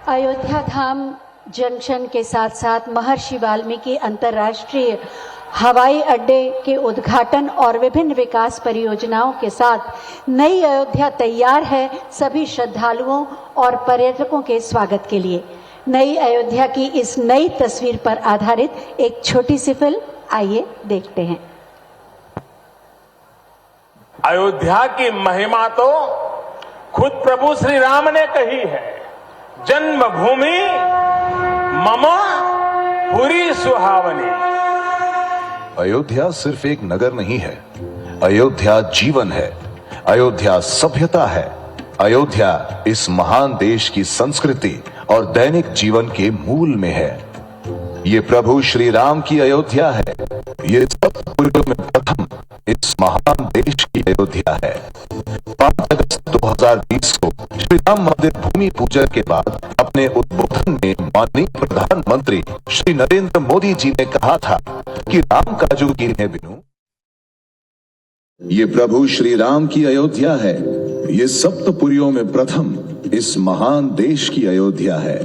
Ayodhya Dham junction के साथ साथ महर्षि वाल्मीकि अंतर्राष्ट्रीय हवाई अड्डे के उद्घाटन और विभिन्न विकास परियोजनाओं के साथ नई अयोध्या तैयार है सभी श्रद्धालुओं और पर्यटकों के स्वागत के लिए। नई अयोध्या की इस नई तस्वीर पर आधारित एक छोटी सी फिल्म, आइए देखते हैं। अयोध्या की महिमा तो खुद प्रभु श्री राम ने कही है। जन्मभूमि मम पुरी सुहावनी। अयोध्या सिर्फ एक नगर नहीं है, अयोध्या जीवन है, अयोध्या सभ्यता है, अयोध्या इस महान देश की संस्कृति और दैनिक जीवन के मूल में है। ये प्रभु श्री राम की अयोध्या है, ये सब पुर्यों में प्रथम इस महान देश की अयोध्या है। 5 अगस्त 2020 को श्री राम मंदिर भूमि पूजन के बाद अपने उद्बोधन में माननीय प्रधानमंत्री श्री नरेंद्र मोदी जी ने कहा था कि राम काजू कीन्हे बिनु। ये प्रभु श्री राम की अयोध्या है, ये सप्तपुरियों में प्रथम इस महान देश की अयोध्या है।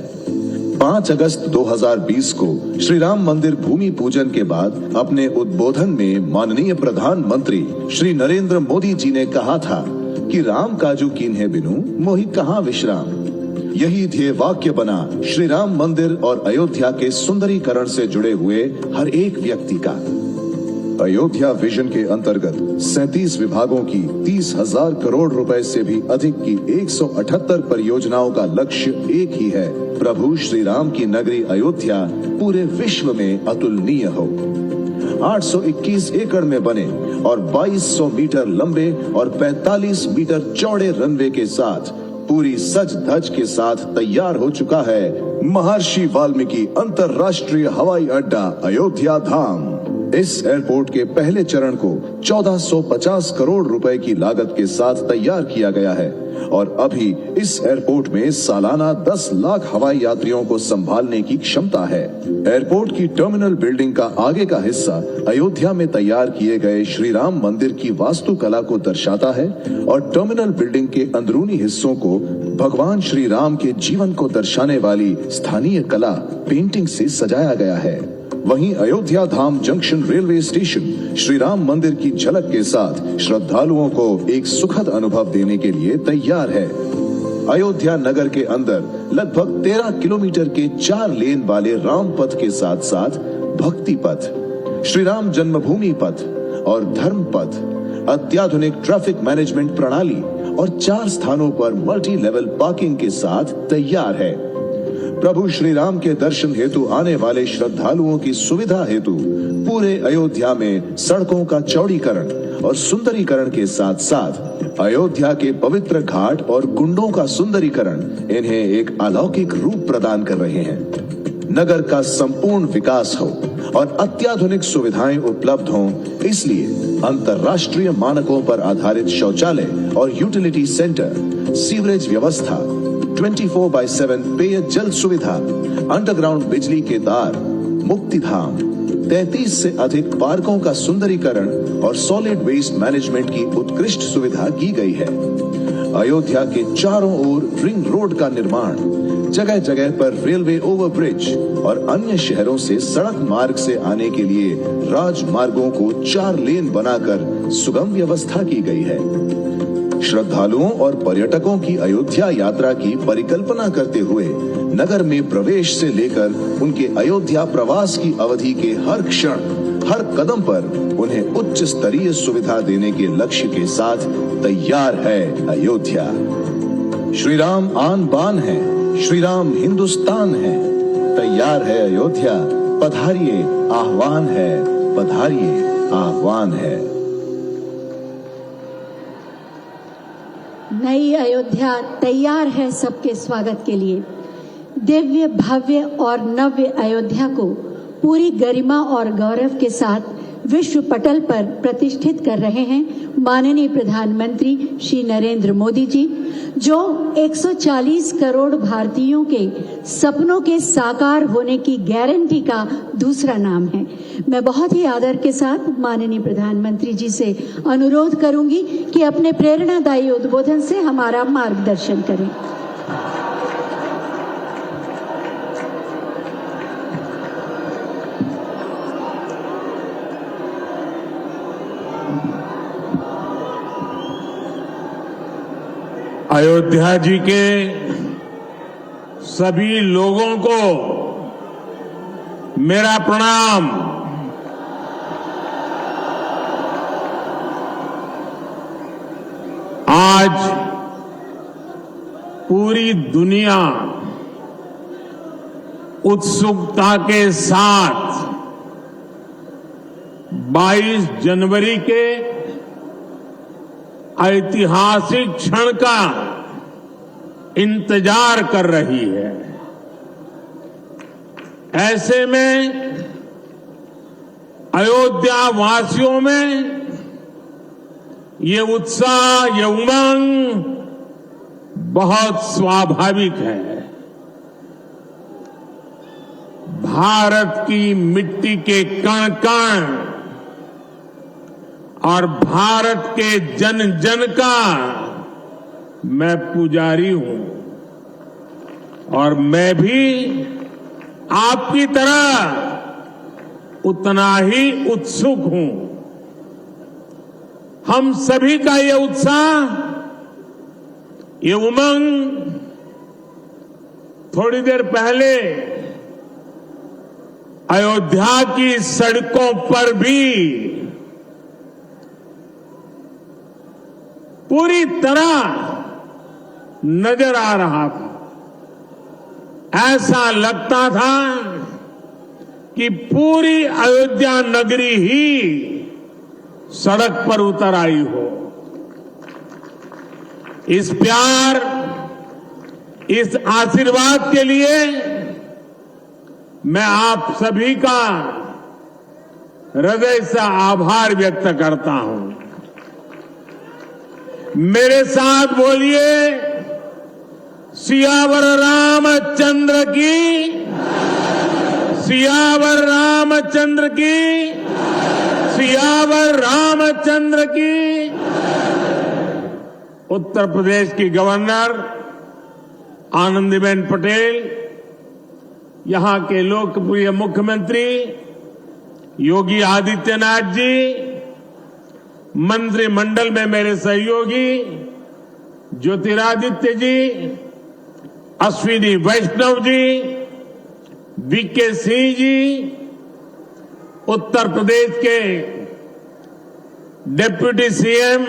5 अगस्त 2020 को श्री राम मंदिर भूमि पूजन के बाद अपने उद्बोधन में माननीय प्रधानमंत्री श्री नरेंद्र मोदी जी ने कहा था कि राम काजू कीन्हे बिनु मोहि कहां विश्राम। यही ध्येय वाक्य बना श्री राम मंदिर और अयोध्या के सुंदरीकरण से जुड़े हुए हर एक व्यक्ति का। अयोध्या विजन के अंतर्गत 37 विभागों की 30,000 करोड़ रुपए से भी अधिक की 178 परियोजनाओं का लक्ष्य एक ही है, प्रभु श्री राम की नगरी अयोध्या पूरे विश्व में अतुलनीय हो। 821 एकड़ में बने और 2200 मीटर लंबे और 45 मीटर चौड़े रनवे के साथ पूरी सज धज के साथ तैयार हो चुका है महर्षि वाल्मीकि अंतर्राष्ट्रीय हवाई अड्डा अयोध्या धाम। इस एयरपोर्ट के पहले चरण को 1450 करोड़ रुपए की लागत के साथ तैयार किया गया है और अभी इस एयरपोर्ट में सालाना 10 लाख हवाई यात्रियों को संभालने की क्षमता है। एयरपोर्ट की टर्मिनल बिल्डिंग का आगे का हिस्सा अयोध्या में तैयार किए गए श्री राम मंदिर की वास्तुकला को दर्शाता है और टर्मिनल बिल्डिंग के अंदरूनी हिस्सों को भगवान श्री राम के जीवन को दर्शाने वाली स्थानीय कला पेंटिंग से सजाया गया है। वहीं Ayodhya Dham junction railway station Shri Ram मंदिर की झलक के साथ श्रद्धालुओं को एक सुखद अनुभव देने के लिए तैयार है। अयोध्या नगर के अंदर लगभग 13 किलोमीटर के 4 लेन वाले राम पथ के साथ साथ भक्ति पथ, श्री राम जन्मभूमि पथ और धर्म पथ, अत्याधुनिक ट्रैफिक मैनेजमेंट प्रणाली और 4 स्थानों पर मल्टी लेवल पार्किंग के साथ तैयार है। प्रभु श्री राम के दर्शन हेतु आने वाले श्रद्धालुओं की सुविधा हेतु पूरे अयोध्या में सड़कों का चौड़ीकरण और सुंदरीकरण के साथ साथ अयोध्या के पवित्र घाट और कुंडों का सुंदरीकरण इन्हें एक अलौकिक रूप प्रदान कर रहे हैं। नगर का संपूर्ण विकास हो और अत्याधुनिक सुविधाएं उपलब्ध हों, इसलिए अंतर्राष्ट्रीय मानकों पर आधारित शौचालय और यूटिलिटी सेंटर, सीवरेज व्यवस्था, 24/7 पेयजल सुविधा, अंडरग्राउंड बिजली के तार, मुक्तिधाम, 33 से अधिक पार्कों का सुंदरीकरण और सॉलिड वेस्ट मैनेजमेंट की उत्कृष्ट सुविधा की गई है। अयोध्या के चारों ओर रिंग रोड का निर्माण, जगह जगह पर रेलवे ओवरब्रिज और अन्य शहरों से सड़क मार्ग से आने के लिए राजमार्गों को 4 लेन बनाकर सुगम व्यवस्था की गई है। श्रद्धालुओं और पर्यटकों की अयोध्या यात्रा की परिकल्पना करते हुए नगर में प्रवेश से लेकर उनके अयोध्या प्रवास की अवधि के हर क्षण, हर कदम पर उन्हें उच्च स्तरीय सुविधा देने के लक्ष्य के साथ तैयार है अयोध्या। श्री राम आन बान है, श्री राम हिंदुस्तान है, तैयार है अयोध्या, पधारिए आह्वान है, पधारिए आह्वान है। नई अयोध्या तैयार है सबके स्वागत के लिए। दिव्य, भव्य और नव्य अयोध्या को पूरी गरिमा और गौरव के साथ विश्व पटल पर प्रतिष्ठित कर रहे हैं माननीय प्रधानमंत्री श्री नरेंद्र मोदी जी, जो 140 करोड़ भारतीयों के सपनों के साकार होने की गारंटी का दूसरा नाम है। मैं बहुत ही आदर के साथ माननीय प्रधानमंत्री जी से अनुरोध करूंगी कि अपने प्रेरणादायी उद्बोधन से हमारा मार्गदर्शन करें। अयोध्या जी के सभी लोगों को मेरा प्रणाम। आज पूरी दुनिया उत्सुकता के साथ 22 जनवरी के ऐतिहासिक क्षण का इंतजार कर रही है। ऐसे में अयोध्या वासियों में ये उत्साह, ये उमंग बहुत स्वाभाविक है। भारत की मिट्टी के कण कण और भारत के जन जन का मैं पुजारी हूं और मैं भी आपकी तरह उतना ही उत्सुक हूं। हम सभी का ये उत्साह, ये उमंग थोड़ी देर पहले अयोध्या की सड़कों पर भी पूरी तरह नजर आ रहा था। ऐसा लगता था कि पूरी अयोध्या नगरी ही सड़क पर उतर आई हो। इस प्यार, इस आशीर्वाद के लिए मैं आप सभी का हृदय से आभार व्यक्त करता हूं। मेरे साथ बोलिए, सियावर रामचंद्र की, सियावर रामचंद्र की, सियावर रामचंद्र की। उत्तर प्रदेश की गवर्नर आनंदीबेन पटेल, यहां के लोकप्रिय मुख्यमंत्री योगी आदित्यनाथ जी, मंत्रिमंडल में मेरे सहयोगी ज्योतिरादित्य जी, अश्विनी वैष्णव जी, वीके सिंह जी, उत्तर प्रदेश के deputy CM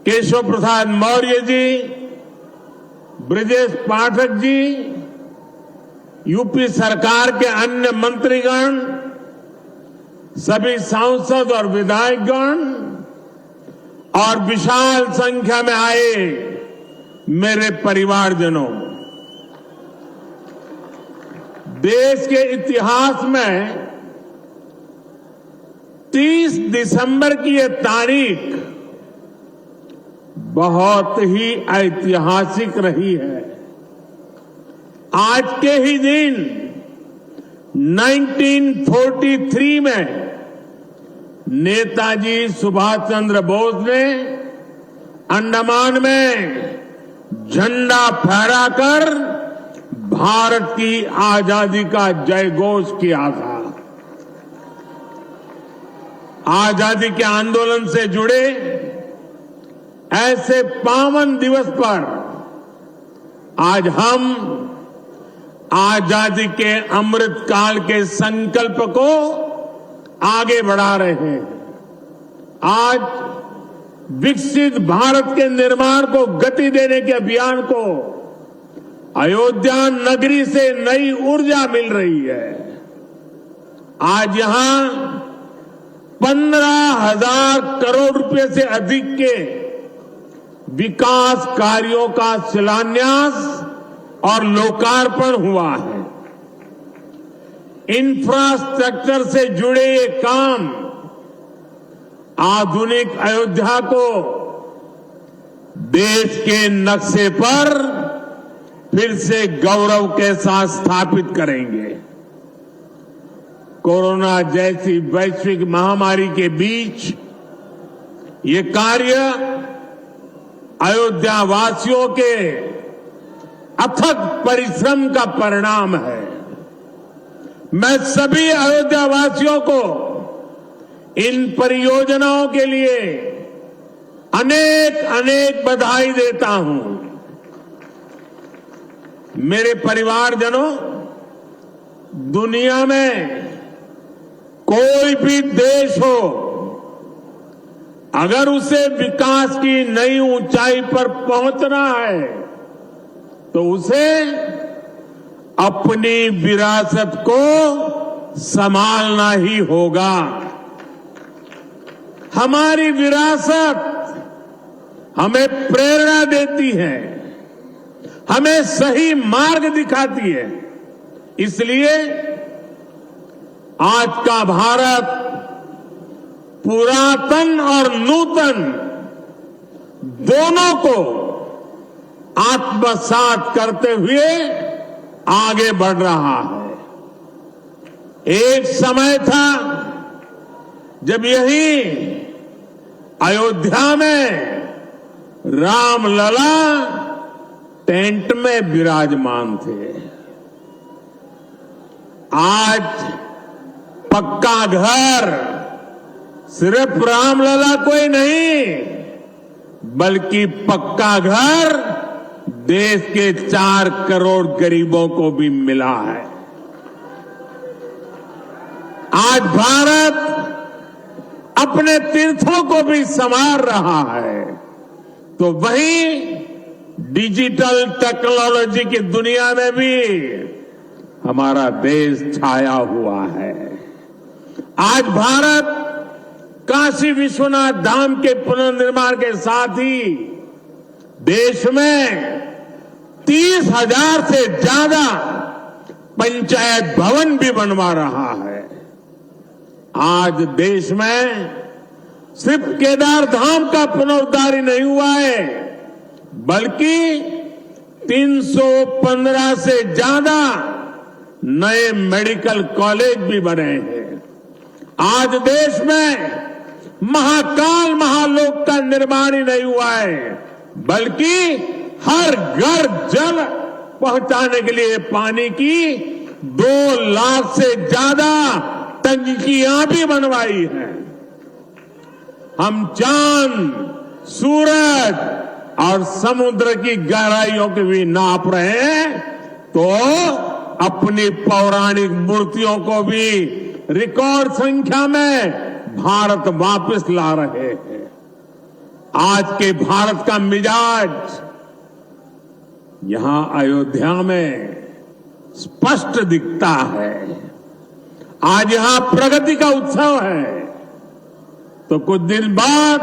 Keshav Prasad Maurya ji, Brajesh Pathak ji, UP सरकार के अन्य मंत्रीगण, सभी सांसद और विधायकगण और विशाल संख्या में आए मेरे परिवारजनों, देश के इतिहास में 30 दिसंबर की ये तारीख बहुत ही ऐतिहासिक रही है। आज के ही दिन 1943 में नेताजी सुभाष चंद्र बोस ने अंडमान में झंडा फहराकर भारत की आजादी का जयघोष किया था। आजादी के आंदोलन से जुड़े ऐसे पावन दिवस पर आज हम आजादी के अमृत काल के संकल्प को आगे बढ़ा रहे हैं। आज विकसित भारत के निर्माण को गति देने के अभियान को अयोध्या नगरी से नई ऊर्जा मिल रही है। आज यहां 15,000 करोड़ रुपए से अधिक के विकास कार्यों का शिलान्यास और लोकार्पण हुआ है। इंफ्रास्ट्रक्चर से जुड़े ये काम आधुनिक अयोध्या को देश के नक्शे पर फिर से गौरव के साथ स्थापित करेंगे। कोरोना जैसी वैश्विक महामारी के बीच ये कार्य अयोध्या वासियों के अथक परिश्रम का परिणाम है। मैं सभी अयोध्या वासियों को इन परियोजनाओं के लिए अनेक अनेक बधाई देता हूं। मेरे परिवारजनों, दुनिया में कोई भी देश हो, अगर उसे विकास की नई ऊंचाई पर पहुंचना है तो उसे अपनी विरासत को संभालना ही होगा। हमारी विरासत हमें प्रेरणा देती है, हमें सही मार्ग दिखाती है। इसलिए आज का भारत पुरातन और नूतन दोनों को आत्मसात करते हुए आगे बढ़ रहा है। एक समय था जब यही अयोध्या में रामलला टेंट में विराजमान थे। आज पक्का घर सिर्फ रामलला कोई नहीं, बल्कि पक्का घर देश के 4 करोड़ गरीबों को भी मिला है। आज भारत अपने तीर्थों को भी संवार रहा है, तो वहीं डिजिटल टेक्नोलॉजी की दुनिया में भी हमारा देश छाया हुआ है। आज भारत काशी विश्वनाथ धाम के पुनर्निर्माण के साथ ही देश में 30,000 से ज्यादा पंचायत भवन भी बनवा रहा है। आज देश में सिर्फ केदार धाम का पुनरुद्धार ही नहीं हुआ है, बल्कि 315 से ज्यादा नए मेडिकल कॉलेज भी बने हैं। आज देश में महाकाल महालोक का निर्माण ही नहीं हुआ है, बल्कि हर घर जल पहुंचाने के लिए पानी की 2 लाख से ज्यादा टंकियां भी बनवाई हैं। हम चांद, सूरज और समुद्र की गहराइयों की भी नाप रहे हैं, तो अपनी पौराणिक मूर्तियों को भी रिकॉर्ड संख्या में भारत वापस ला रहे हैं। आज के भारत का मिजाज यहां अयोध्या में स्पष्ट दिखता है। आज यहां प्रगति का उत्सव है, तो कुछ दिन बाद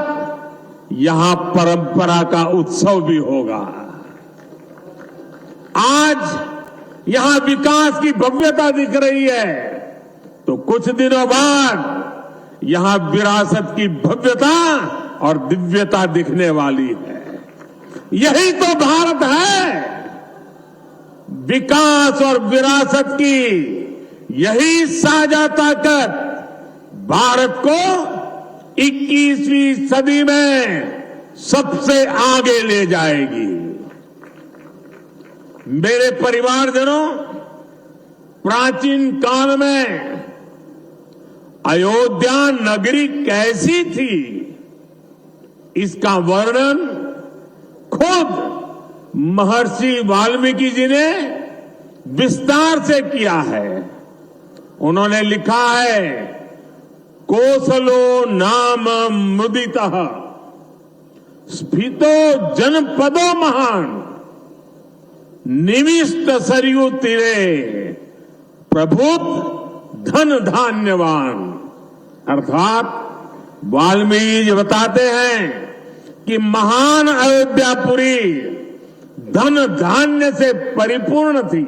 यहां परंपरा का उत्सव भी होगा। आज यहां विकास की भव्यता दिख रही है, तो कुछ दिनों बाद यहां विरासत की भव्यता और दिव्यता दिखने वाली है। यही तो भारत है। विकास और विरासत की यही साझा ताकत भारत को 21वीं सदी में सबसे आगे ले जाएगी। मेरे परिवारजनों, प्राचीन काल में अयोध्या नगरी कैसी थी, इसका वर्णन खुद महर्षि वाल्मीकि जी ने विस्तार से किया है। उन्होंने लिखा है, कोसलो नाम मुदितः स्फीतो जनपदो महान निविष्ट सरयू तीरे प्रभुत धन धान्यवान। अर्थात वाल्मीकि जी बताते हैं कि महान अयोध्यापुरी धन धान्य से परिपूर्ण थी,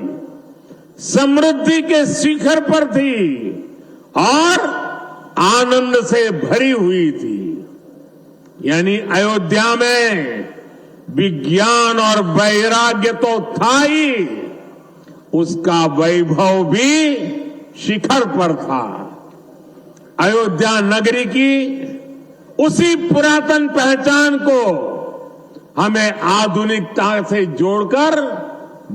समृद्धि के शिखर पर थी और आनंद से भरी हुई थी। यानी अयोध्या में विज्ञान और वैराग्य तो था ही, उसका वैभव भी शिखर पर था। अयोध्या नगरी की उसी पुरातन पहचान को हमें आधुनिकता से जोड़कर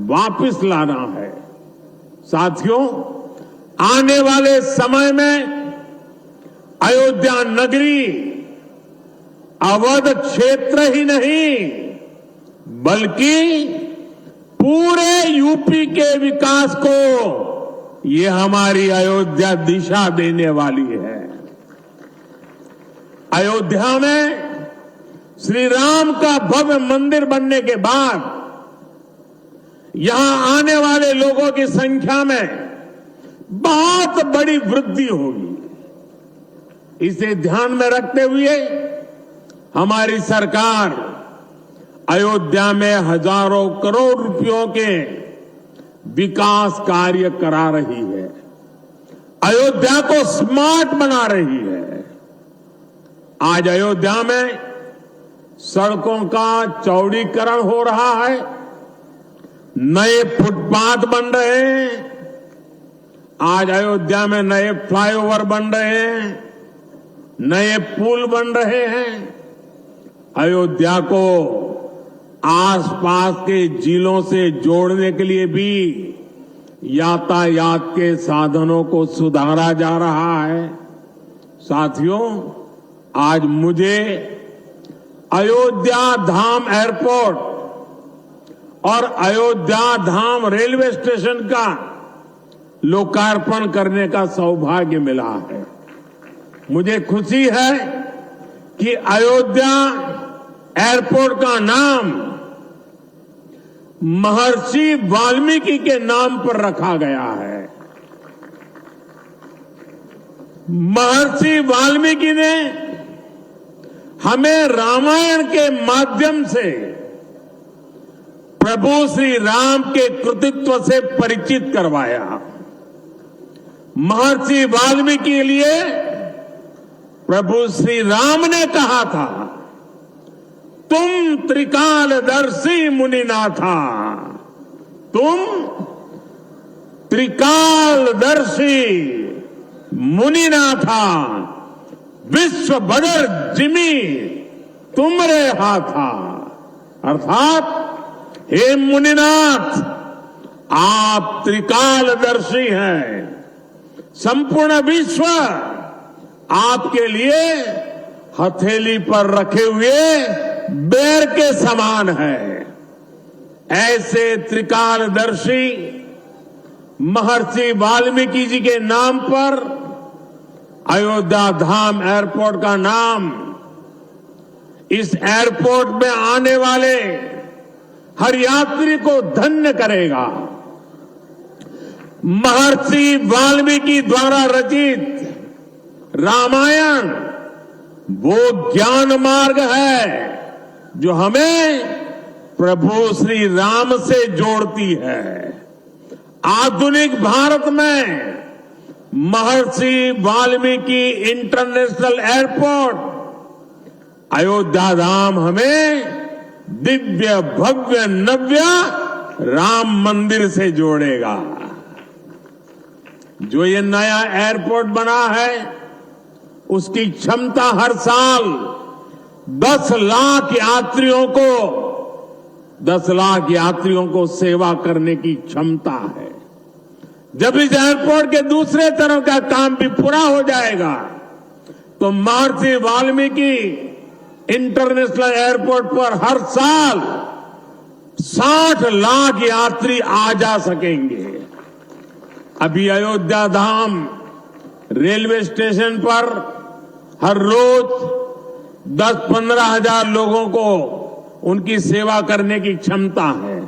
वापस लाना है। साथियों, आने वाले समय में अयोध्या नगरी अवध क्षेत्र ही नहीं बल्कि पूरे यूपी के विकास को ये हमारी अयोध्या दिशा देने वाली है। अयोध्या में श्री राम का भव्य मंदिर बनने के बाद यहां आने वाले लोगों की संख्या में बहुत बड़ी वृद्धि होगी। इसे ध्यान में रखते हुए हमारी सरकार अयोध्या में हजारों करोड़ रुपयों के विकास कार्य करा रही है। अयोध्या को स्मार्ट बना रही है। आज अयोध्या में सड़कों का चौड़ीकरण हो रहा है, नए फुटपाथ बन रहे हैं, आज अयोध्या में नए फ्लाईओवर बन रहे हैं, नए पुल बन रहे हैं। अयोध्या को आसपास के जिलों से जोड़ने के लिए भी यातायात के साधनों को सुधारा जा रहा है। साथियों, आज मुझे अयोध्या धाम एयरपोर्ट और अयोध्या धाम रेलवे स्टेशन का लोकार्पण करने का सौभाग्य मिला है। मुझे खुशी है कि अयोध्या एयरपोर्ट का नाम महर्षि वाल्मीकि के नाम पर रखा गया है। महर्षि वाल्मीकि ने हमें रामायण के माध्यम से प्रभु श्री राम के कृतित्व से परिचित करवाया। महर्षि वाल्मीकि के लिए प्रभु श्री राम ने कहा था, तुम त्रिकालदर्शी मुनिनाथा, तुम त्रिकालदर्शी मुनिनाथा, विश्व बदर जिमी तुमरे हाथा। अर्थात हे मुनिनाथ, आप त्रिकालदर्शी हैं। संपूर्ण विश्व आपके लिए हथेली पर रखे हुए बेर के समान है। ऐसे त्रिकालदर्शी महर्षि वाल्मीकि जी के नाम पर अयोध्या धाम एयरपोर्ट का नाम इस एयरपोर्ट में आने वाले हर यात्री को धन्य करेगा। महर्षि वाल्मीकि द्वारा रचित रामायण वो ज्ञान मार्ग है जो हमें प्रभु श्री राम से जोड़ती है। आधुनिक भारत में महर्षि वाल्मीकि इंटरनेशनल एयरपोर्ट अयोध्या धाम हमें दिव्य भव्य नव्य राम मंदिर से जोड़ेगा। जो ये नया एयरपोर्ट बना है उसकी क्षमता हर साल 10 लाख यात्रियों को सेवा करने की क्षमता है। जब इस एयरपोर्ट के दूसरे तरफ का काम भी पूरा हो जाएगा तो महर्षि वाल्मीकि इंटरनेशनल एयरपोर्ट पर हर साल 60 लाख यात्री आ जा सकेंगे। अभी अयोध्या धाम रेलवे स्टेशन पर हर रोज 10-15 हजार लोगों को उनकी सेवा करने की क्षमता है।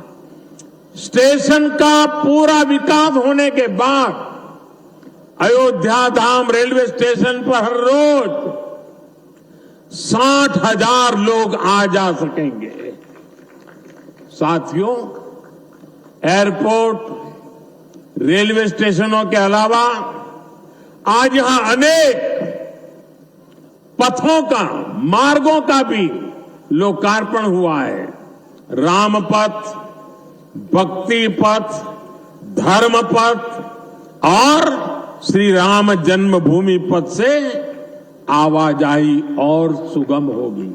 स्टेशन का पूरा विकास होने के बाद अयोध्या धाम रेलवे स्टेशन पर हर रोज 60,000 लोग आ जा सकेंगे। साथियों, एयरपोर्ट, रेलवे स्टेशनों के अलावा आज यहां अनेक पथों का, मार्गों का भी लोकार्पण हुआ है। राम पथ, भक्ति पथ, धर्म पथ और श्री राम जन्मभूमि पथ से आवाजाही और सुगम होगी।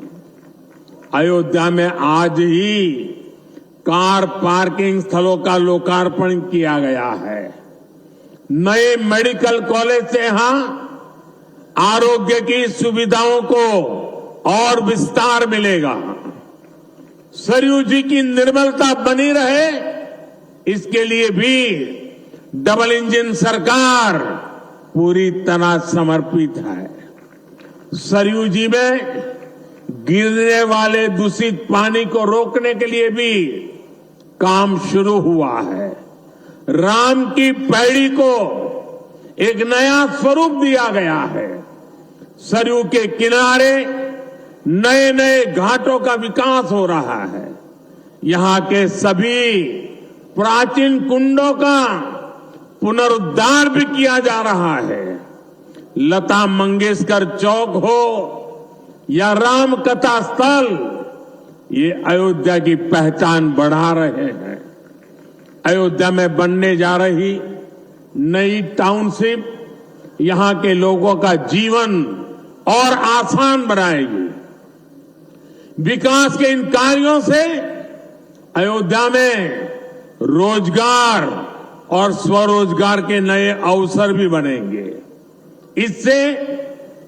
अयोध्या में आज ही कार पार्किंग स्थलों का लोकार्पण किया गया है। नए मेडिकल कॉलेज से यहां आरोग्य की सुविधाओं को और विस्तार मिलेगा। सरयू जी की निर्मलता बनी रहे, इसके लिए भी डबल इंजन सरकार पूरी तरह समर्पित है। सरयू जी में गिरने वाले दूषित पानी को रोकने के लिए भी काम शुरू हुआ है। राम की पैड़ी को एक नया स्वरूप दिया गया है। सरयू के किनारे नए नए घाटों का विकास हो रहा है। यहां के सभी प्राचीन कुंडों का पुनरुद्धार भी किया जा रहा है। लता मंगेशकर चौक हो या राम कथा स्थल, ये अयोध्या की पहचान बढ़ा रहे हैं। अयोध्या में बनने जा रही नई टाउनशिप यहां के लोगों का जीवन और आसान बनाएगी। विकास के इन कार्यों से अयोध्या में रोजगार और स्वरोजगार के नए अवसर भी बनेंगे। इससे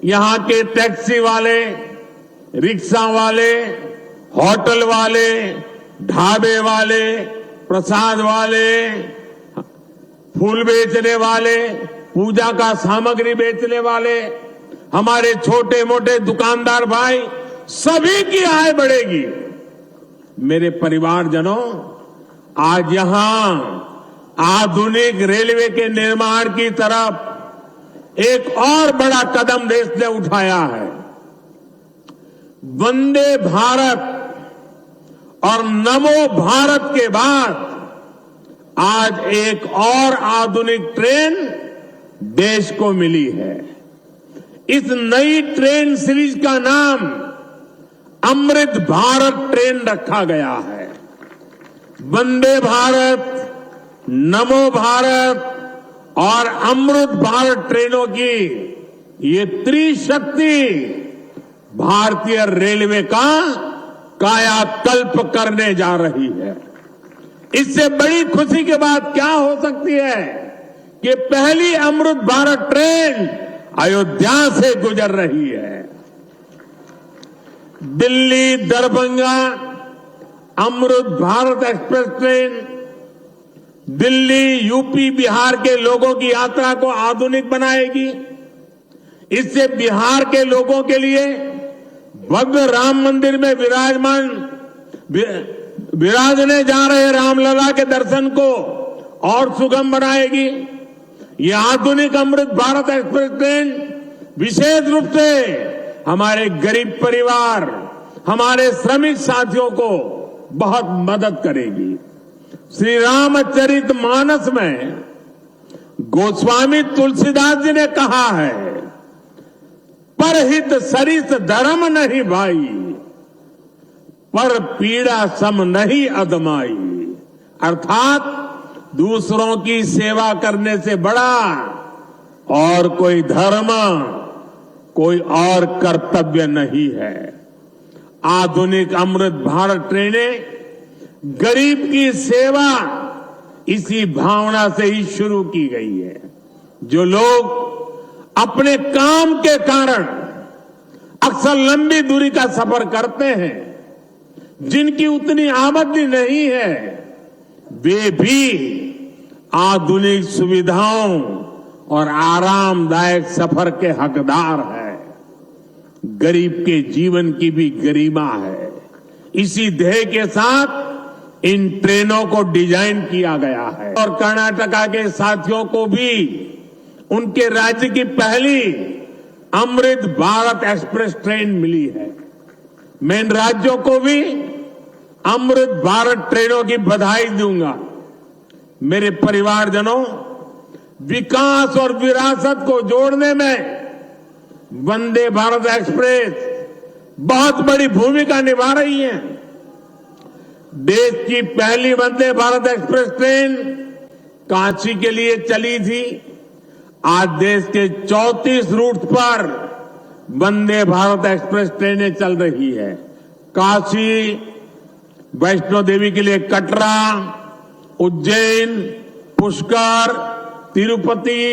यहां के टैक्सी वाले, रिक्शा वाले, होटल वाले, ढाबे वाले, प्रसाद वाले, फूल बेचने वाले, पूजा का सामग्री बेचने वाले, हमारे छोटे मोटे दुकानदार भाई, सभी की आय बढ़ेगी। मेरे परिवारजनों, आज यहां आधुनिक रेलवे के निर्माण की तरफ एक और बड़ा कदम देश ने उठाया है। वंदे भारत और नमो भारत के बाद आज एक और आधुनिक ट्रेन देश को मिली है। इस नई ट्रेन सीरीज का नाम अमृत भारत ट्रेन रखा गया है। वंदे भारत, नमो भारत और अमृत भारत ट्रेनों की ये त्रिशक्ति भारतीय रेलवे का कायाकल्प करने जा रही है। इससे बड़ी खुशी की बात क्या हो सकती है कि पहली अमृत भारत ट्रेन अयोध्या से गुजर रही है। Delhi Darbhanga Amrit Bharat express train Delhi, UP, Bihar के लोगों की यात्रा को आधुनिक बनाएगी। इससे बिहार के लोगों के लिए भव्य राम मंदिर में विराजने जा रहे रामलला के दर्शन को और सुगम बनाएगी। ये आधुनिक अमृत भारत एक्सप्रेस ट्रेन विशेष रूप से हमारे गरीब परिवार, हमारे श्रमिक साथियों को बहुत मदद करेगी। श्री रामचरित मानस में गोस्वामी तुलसीदास जी ने कहा है, परहित सरिस धर्म नहीं भाई, पर पीड़ा सम नहीं अदमाई। अर्थात दूसरों की सेवा करने से बड़ा और कोई धर्म, कोई और कर्तव्य नहीं है। आधुनिक अमृत भारत ट्रेनें गरीब की सेवा इसी भावना से ही शुरू की गई है। जो लोग अपने काम के कारण अक्सर लंबी दूरी का सफर करते हैं, जिनकी उतनी आमदनी नहीं है, वे भी आधुनिक सुविधाओं और आरामदायक सफर के हकदार हैं। गरीब के जीवन की भी गरिमा है। इसी ध्येय के साथ इन ट्रेनों को डिजाइन किया गया है। और कर्नाटका के साथियों को भी उनके राज्य की पहली अमृत भारत एक्सप्रेस ट्रेन मिली है। मैं इन राज्यों को भी अमृत भारत ट्रेनों की बधाई दूंगा। मेरे परिवारजनों, विकास और विरासत को जोड़ने में वंदे भारत एक्सप्रेस बहुत बड़ी भूमिका निभा रही है। देश की पहली वंदे भारत एक्सप्रेस ट्रेन कांची के लिए चली थी। आज देश के 34 रूट पर वंदे भारत एक्सप्रेस ट्रेनें चल रही है। काशी, वैष्णो देवी के लिए कटरा, उज्जैन, पुष्कर, तिरुपति,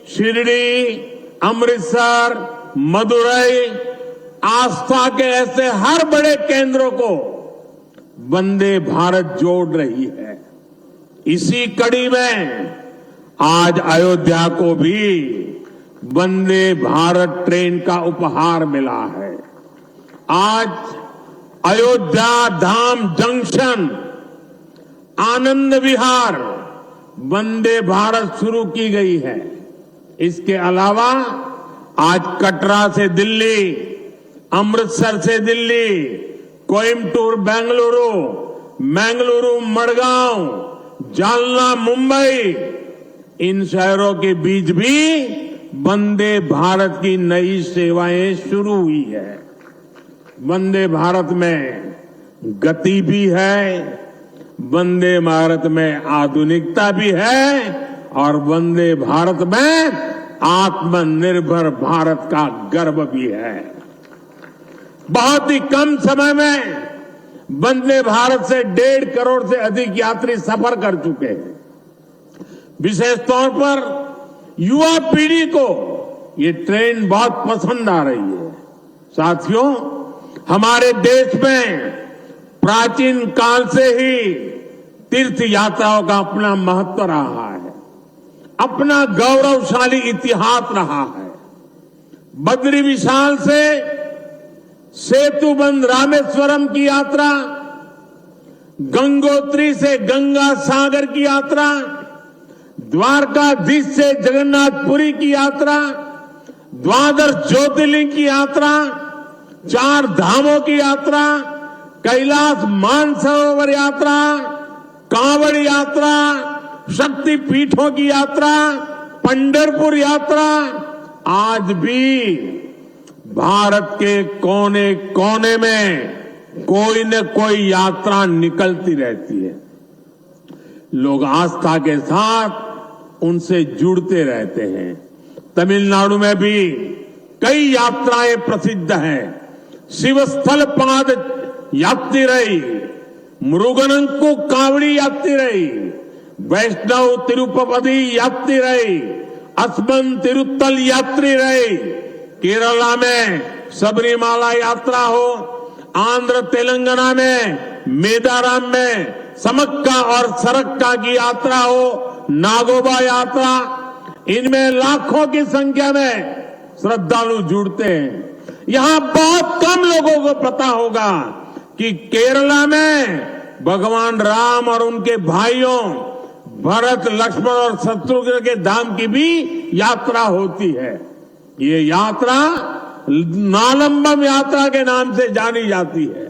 शिरडी, अमृतसर, मदुरई, आस्था के ऐसे हर बड़े केंद्रों को वंदे भारत जोड़ रही है। इसी कड़ी में आज अयोध्या को भी वंदे भारत ट्रेन का उपहार मिला है। आज अयोध्या धाम जंक्शन आनंद विहार वंदे भारत शुरू की गई है। इसके अलावा आज कटरा से दिल्ली, अमृतसर से दिल्ली, कोयम्बटूर बेंगलुरु, मंगलुरु मडगांव, जालना मुंबई, इन शहरों के बीच भी वंदे भारत की नई सेवाएं शुरू हुई है। वंदे भारत में गति भी है, वंदे भारत में आधुनिकता भी है और वंदे भारत में आत्मनिर्भर भारत का गर्व भी है। बहुत ही कम समय में वंदे भारत से 1.5 करोड़ से अधिक यात्री सफर कर चुके हैं। विशेष तौर पर युवा पीढ़ी को ये ट्रेन बहुत पसंद आ रही है। साथियों, हमारे देश में प्राचीन काल से ही तीर्थ यात्राओं का अपना महत्व रहा है, अपना गौरवशाली इतिहास रहा है। बद्री विशाल से सेतुबंध रामेश्वरम की यात्रा, गंगोत्री से गंगा सागर की यात्रा, द्वारकाधीश से जगन्नाथपुरी की यात्रा, द्वादश ज्योतिर्लिंग की यात्रा, 4 धामों की यात्रा, कैलाश मानसरोवर यात्रा, कांवड़ यात्रा, शक्ति पीठों की यात्रा, पंढरपुर यात्रा, आज भी भारत के कोने कोने में कोई न कोई यात्रा निकलती रहती है। लोग आस्था के साथ उनसे जुड़ते रहते हैं। तमिलनाडु में भी कई यात्राएं प्रसिद्ध हैं। शिवस्थल पाद यात्रिरई, मुरुगनंकु कावड़ी यात्रिरई, वैष्णव तिरुपति यात्रिरई, अस्मन तिरुत्तल यात्रिरई, केरला में सबरीमाला यात्रा हो, आंध्र तेलंगाना में मेदाराम में समक्का और सरक्का की यात्रा हो, नागोबा यात्रा, इनमें लाखों की संख्या में श्रद्धालु जुड़ते हैं। यहां बहुत कम लोगों को पता होगा कि केरला में भगवान राम और उनके भाइयों भरत, लक्ष्मण और शत्रुघ्न के धाम की भी यात्रा होती है। ये यात्रा नालंबम यात्रा के नाम से जानी जाती है।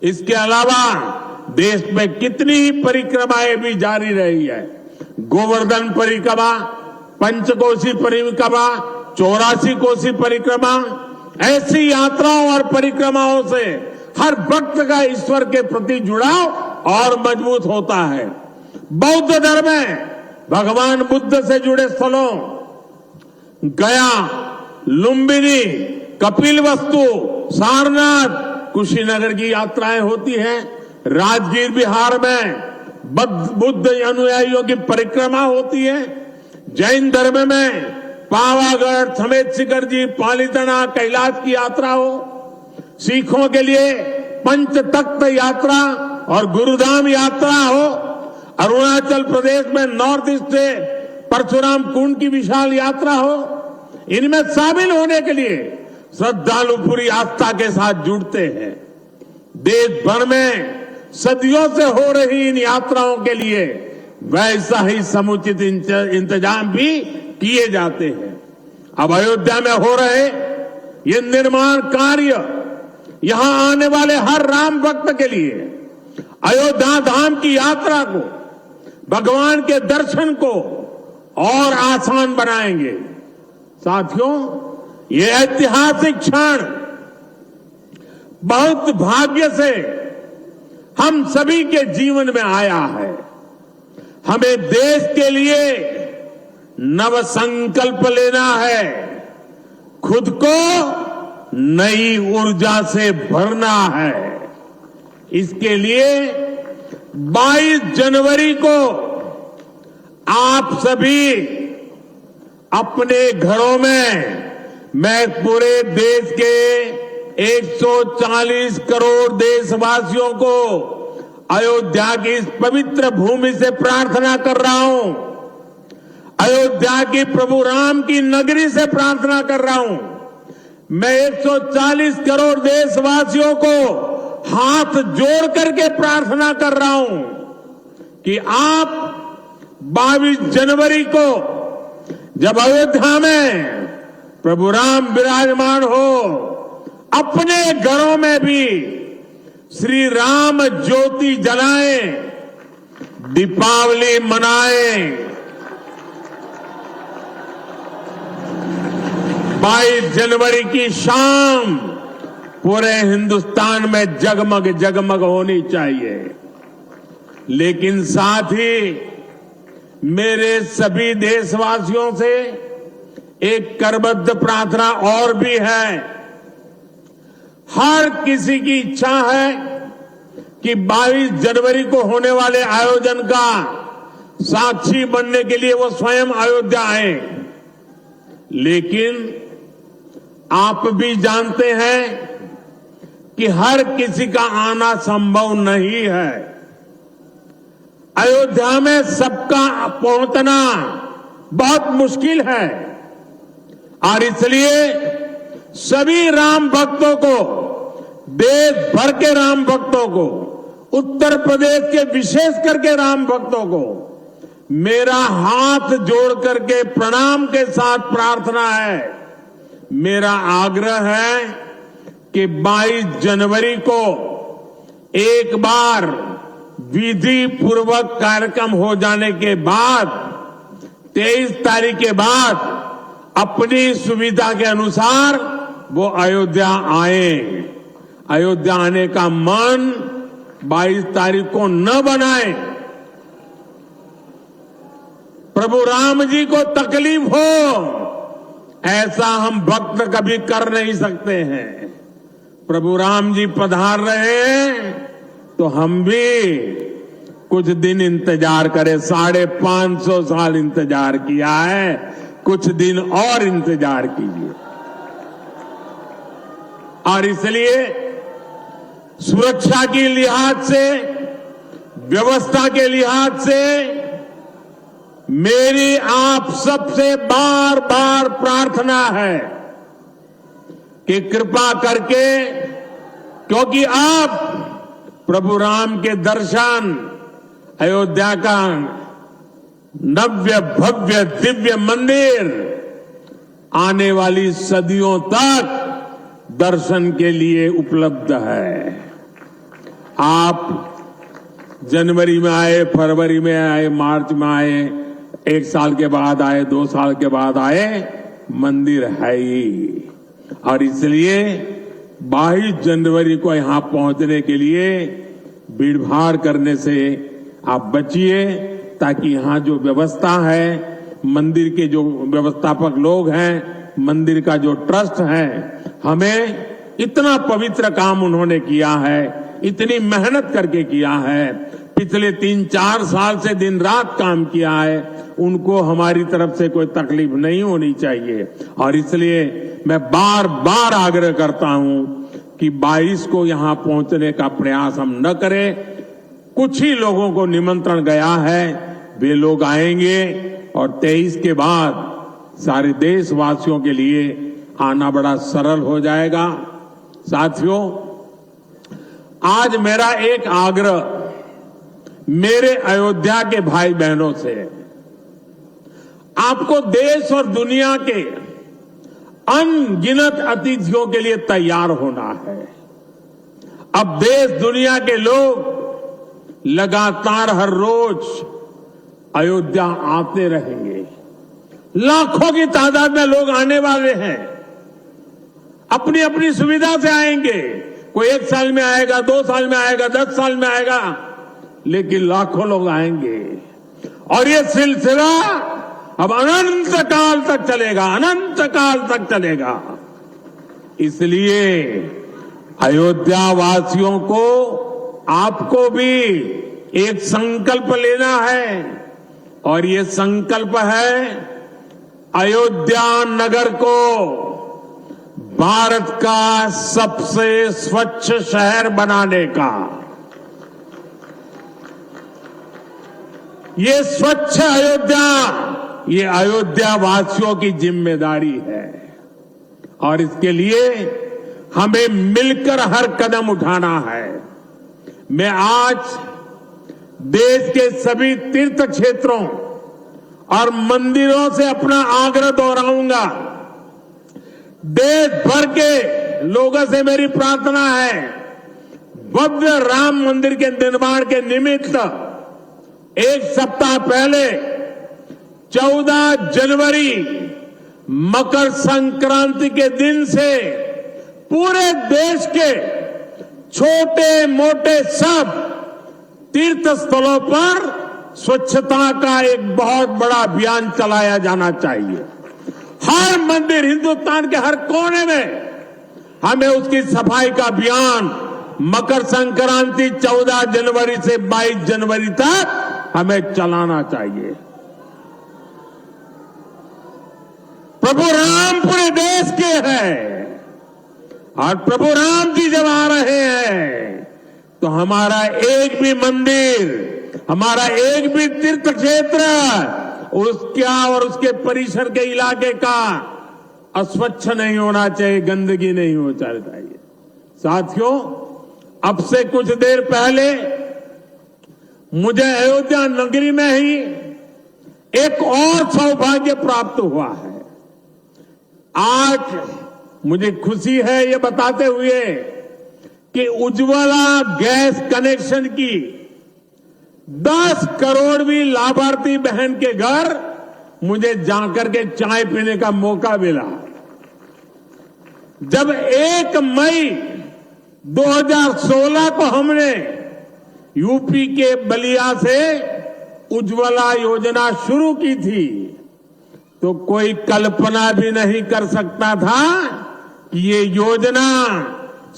इसके अलावा देश में कितनी ही परिक्रमाएं भी जारी रही है। गोवर्धन परिक्रमा, पंचकोशी परिक्रमा, 84 कोसी परिक्रमा, ऐसी यात्राओं और परिक्रमाओं से हर भक्त का ईश्वर के प्रति जुड़ाव और मजबूत होता है। बौद्ध धर्म में भगवान बुद्ध से जुड़े स्थलों गया, लुम्बिनी, कपिलवस्तु, सारनाथ, कुशीनगर की यात्राएं होती हैं। राजगीर बिहार में बुद्ध अनुयायियों की परिक्रमा होती है। जैन धर्म में पावागढ़, समेत शिखर जी, पालीताना, कैलाश की यात्रा हो। सिखों के लिए पंच तख्त यात्रा और गुरुधाम यात्रा हो। अरुणाचल प्रदेश में नॉर्थ ईस्ट से परशुराम कुंड की विशाल यात्रा हो। इनमें शामिल होने के लिए श्रद्धालु पूरी आस्था के साथ जुड़ते हैं। देश भर में सदियों से हो रही इन यात्राओं के लिए वैसा ही समुचित इंतजाम भी किए जाते हैं। अब अयोध्या में हो रहे ये निर्माण कार्य यहां आने वाले हर राम भक्त के लिए अयोध्या धाम की यात्रा को, भगवान के दर्शन को और आसान बनाएंगे। साथियों, ये ऐतिहासिक क्षण बहुत भाग्य से हम सभी के जीवन में आया है। हमें देश के लिए नव संकल्प लेना है, खुद को नई ऊर्जा से भरना है। इसके लिए 22 जनवरी को आप सभी अपने घरों में, मैं पूरे देश के 140 करोड़ देशवासियों को अयोध्या की इस पवित्र भूमि से प्रार्थना कर रहा हूं। अयोध्या की प्रभु राम की नगरी से प्रार्थना कर रहा हूं। मैं 140 करोड़ देशवासियों को हाथ जोड़ करके प्रार्थना कर रहा हूं कि आप 22 जनवरी को जब अयोध्या में प्रभु राम विराजमान हो, अपने घरों में भी श्री राम ज्योति जलाएं, दीपावली मनाएं। 22 जनवरी की शाम पूरे हिंदुस्तान में जगमग जगमग होनी चाहिए। लेकिन साथ ही मेरे सभी देशवासियों से एक करबद्ध प्रार्थना और भी है। हर किसी की इच्छा है कि 22 जनवरी को होने वाले आयोजन का साक्षी बनने के लिए वो स्वयं अयोध्या आए। लेकिन आप भी जानते हैं कि हर किसी का आना संभव नहीं है। अयोध्या में सबका पहुंचना बहुत मुश्किल है और इसलिए सभी राम भक्तों को, देश भर के राम भक्तों को, उत्तर प्रदेश के विशेष करके राम भक्तों को मेरा हाथ जोड़ करके प्रणाम के साथ प्रार्थना है, मेरा आग्रह है कि 22 जनवरी को एक बार विधि पूर्वक कार्यक्रम हो जाने के बाद 23 तारीख के बाद अपनी सुविधा के अनुसार वो अयोध्या आए। अयोध्या आने का मन 22 तारीख को न बनाए। प्रभु राम जी को तकलीफ हो, ऐसा हम भक्त कभी कर नहीं सकते हैं। प्रभु राम जी पधार रहे हैं तो हम भी कुछ दिन इंतजार करें। 550 साल इंतजार किया है, कुछ दिन और इंतजार कीजिए। और इसलिए सुरक्षा के लिहाज से, व्यवस्था के लिहाज से मेरी आप सबसे बार बार प्रार्थना है कि कृपा करके, क्योंकि आप प्रभु राम के दर्शन, अयोध्या का नव्य भव्य दिव्य मंदिर आने वाली सदियों तक दर्शन के लिए उपलब्ध है। आप जनवरी में आए, फरवरी में आए, मार्च में आए, 1 साल के बाद आए, 2 साल के बाद आए, मंदिर है ही। और इसलिए 22 जनवरी को यहां पहुंचने के लिए भीड़भाड़ करने से आप बचिए, ताकि यहां जो व्यवस्था है, मंदिर के जो व्यवस्थापक लोग हैं, मंदिर का जो ट्रस्ट है, हमें इतना पवित्र काम उन्होंने किया है, इतनी मेहनत करके किया है, पिछले 3-4 साल से दिन रात काम किया है, उनको हमारी तरफ से कोई तकलीफ नहीं होनी चाहिए। और इसलिए मैं बार बार आग्रह करता हूं कि 22 को यहां पहुंचने का प्रयास हम न करें। कुछ ही लोगों को निमंत्रण गया है, वे लोग आएंगे और 23 के बाद सारे देशवासियों के लिए आना बड़ा सरल हो जाएगा। साथियों, आज मेरा एक आग्रह मेरे अयोध्या के भाई बहनों से है। आपको देश और दुनिया के अनगिनत अतिथियों के लिए तैयार होना है। अब देश दुनिया के लोग लगातार हर रोज अयोध्या आते रहेंगे। लाखों की तादाद में लोग आने वाले हैं, अपनी अपनी सुविधा से आएंगे। कोई 1 साल में आएगा, 2 साल में आएगा, 10 साल में आएगा, लेकिन लाखों लोग आएंगे। और ये सिलसिला अब अनंत काल तक चलेगा, अनंत काल तक चलेगा। इसलिए अयोध्या वासियों को, आपको भी एक संकल्प लेना है, और ये संकल्प है अयोध्या नगर को भारत का सबसे स्वच्छ शहर बनाने का। ये स्वच्छ अयोध्या, ये अयोध्या वासियों की जिम्मेदारी है और इसके लिए हमें मिलकर हर कदम उठाना है। मैं आज देश के सभी तीर्थ क्षेत्रों और मंदिरों से अपना आग्रह दोहराऊंगा। देश भर के लोगों से मेरी प्रार्थना है, भव्य राम मंदिर के निर्माण के निमित्त एक सप्ताह पहले 14 जनवरी मकर संक्रांति के दिन से पूरे देश के छोटे मोटे सब तीर्थ स्थलों पर स्वच्छता का एक बहुत बड़ा अभियान चलाया जाना चाहिए। हर मंदिर, हिंदुस्तान के हर कोने में हमें उसकी सफाई का अभियान मकर संक्रांति 14 जनवरी से 22 जनवरी तक हमें चलाना चाहिए। प्रभु राम पूरे देश के हैं और प्रभु राम जी जब आ रहे हैं तो हमारा एक भी मंदिर, हमारा एक भी तीर्थ क्षेत्र उसका और उसके परिसर के इलाके का अस्वच्छ नहीं होना चाहिए, गंदगी नहीं होना चाहिए। साथियों, अब से कुछ देर पहले मुझे अयोध्या नगरी में ही एक और सौभाग्य प्राप्त हुआ है। आज मुझे खुशी है ये बताते हुए कि उज्ज्वला गैस कनेक्शन की 10 करोड़वीं लाभार्थी बहन के घर मुझे जाकर के चाय पीने का मौका मिला। जब 1 मई 2016 को हमने यूपी के बलिया से उज्ज्वला योजना शुरू की थी तो कोई कल्पना भी नहीं कर सकता था कि ये योजना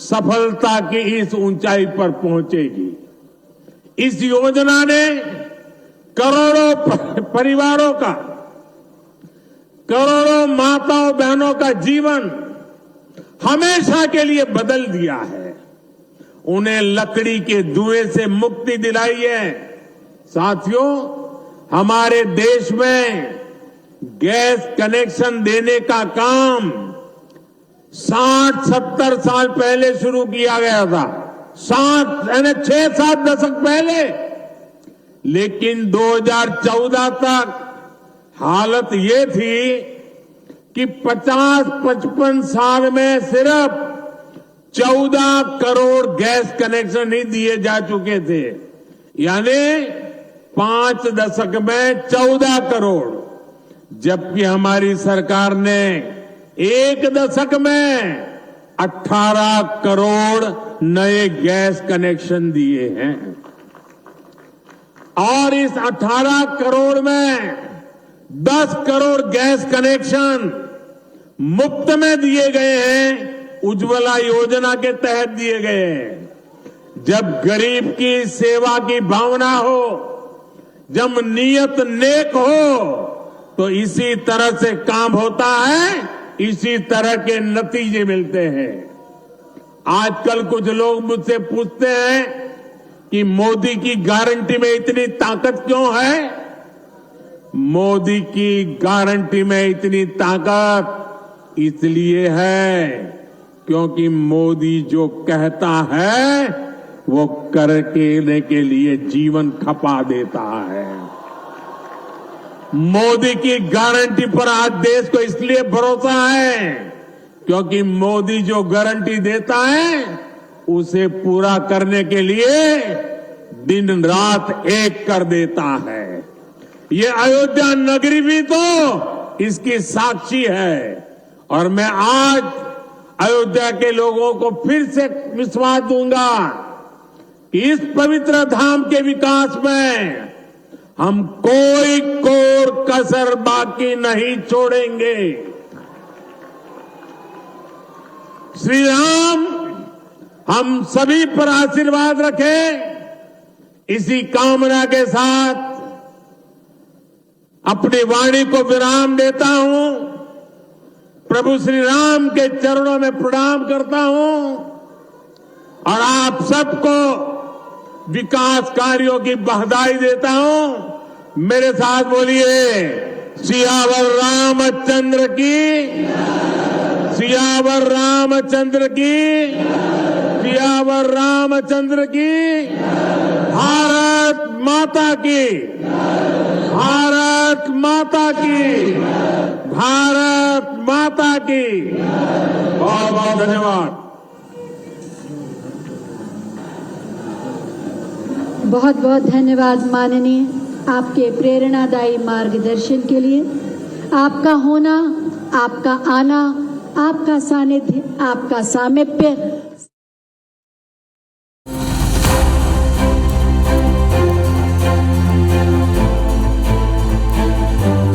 सफलता की इस ऊंचाई पर पहुंचेगी। इस योजना ने करोड़ों परिवारों का, करोड़ों माताओं बहनों का जीवन हमेशा के लिए बदल दिया है। उन्हें लकड़ी के धुएं से मुक्ति दिलाई है। साथियों, हमारे देश में गैस कनेक्शन देने का काम 60-70 साल पहले शुरू किया गया था, 6-7 दशक पहले। लेकिन 2014 तक हालत ये थी कि 50-55 साल में सिर्फ 14 करोड़ गैस कनेक्शन ही दिए जा चुके थे, यानी 5 दशक में 14 करोड़, जबकि हमारी सरकार ने 1 दशक में 18 करोड़ नए गैस कनेक्शन दिए हैं। और इस 18 करोड़ में 10 करोड़ गैस कनेक्शन मुफ्त में दिए गए हैं, उज्ज्वला योजना के तहत दिए गए हैं। जब गरीब की सेवा की भावना हो, जब नियत नेक हो, तो इसी तरह से काम होता है, इसी तरह के नतीजे मिलते हैं। आजकल कुछ लोग मुझसे पूछते हैं कि मोदी की गारंटी में इतनी ताकत क्यों है? मोदी की गारंटी में इतनी ताकत इसलिए है क्योंकि मोदी जो कहता है वो करने के लिए जीवन खपा देता है। मोदी की गारंटी पर आज देश को इसलिए भरोसा है क्योंकि मोदी जो गारंटी देता है उसे पूरा करने के लिए दिन रात एक कर देता है। ये अयोध्या नगरी भी तो इसकी साक्षी है और मैं आज अयोध्या के लोगों को फिर से विश्वास दूंगा कि इस पवित्र धाम के विकास में हम कोई कोर कसर बाकी नहीं छोड़ेंगे। श्री राम हम सभी पर आशीर्वाद रखें, इसी कामना के साथ अपनी वाणी को विराम देता हूं। प्रभु श्री राम के चरणों में प्रणाम करता हूं और आप सबको विकास कार्यों की बधाई देता हूं। मेरे साथ बोलिए, सियावर रामचंद्र की, सियावर रामचंद्र की, सियावर रामचंद्र की, भारत माता की, भारत माता की, भारत माता की। बहुत बहुत धन्यवाद। बहुत बहुत धन्यवाद माननीय, आपके प्रेरणादायी मार्गदर्शन के लिए। आपका होना, आपका आना, आपका सानिध्य, आपका सामीप्य